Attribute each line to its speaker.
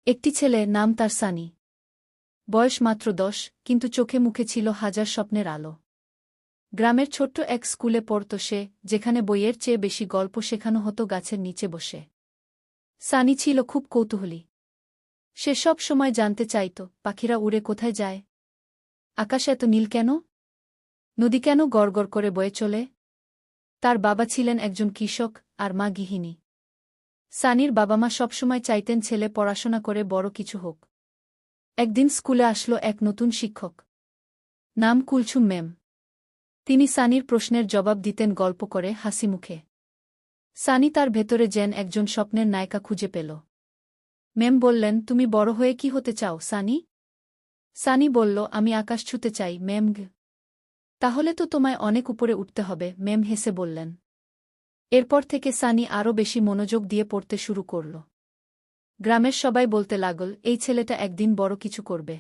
Speaker 1: একটি ছেলে, নাম তার সানি। বয়স মাত্র 10, কিন্তু চোখে মুখে ছিল হাজার স্বপ্নের আলো। গ্রামের ছোট্ট এক স্কুলে পড়ত সে, যেখানে বইয়ের চেয়ে বেশি গল্প শেখানো হতো গাছের নিচে বসে। সানি ছিল খুব কৌতূহলী। সে সব সময় জানতে চাইত, পাখিরা উড়ে কোথায় যায়, আকাশ এত নীল কেন, নদী কেন গড়গড় করে বয়ে চলে। তার বাবা ছিলেন একজন কৃষক, আর মা গৃহিণী। সানির বাবা মা সবসময় চাইতেন ছেলে পড়াশোনা করে বড় কিছু হোক। একদিন স্কুলে আসলো এক নতুন শিক্ষক। নাম কুলছুম ম্যাম। তিনি সানির প্রশ্নের জবাব দিতেন গল্প করে, হাসি মুখে। সানি তার ভেতরে যেন একজন স্বপ্নের নায়িকা খুঁজে পেল। ম্যাম বললেন, তুমি বড় হয়ে কি হতে চাও সানি? সানি বলল, আমি আকাশ ছুঁতে চাই ম্যাম। তাহলে তো তোমায় অনেক উপরে উঠতে হবে, ম্যাম হেসে বললেন। এরপর থেকে সানি আরও বেশি মনোযোগ দিয়ে পড়তে শুরু করল। গ্রামের সবাই বলতে লাগল, এই ছেলেটা একদিন বড় কিছু করবে।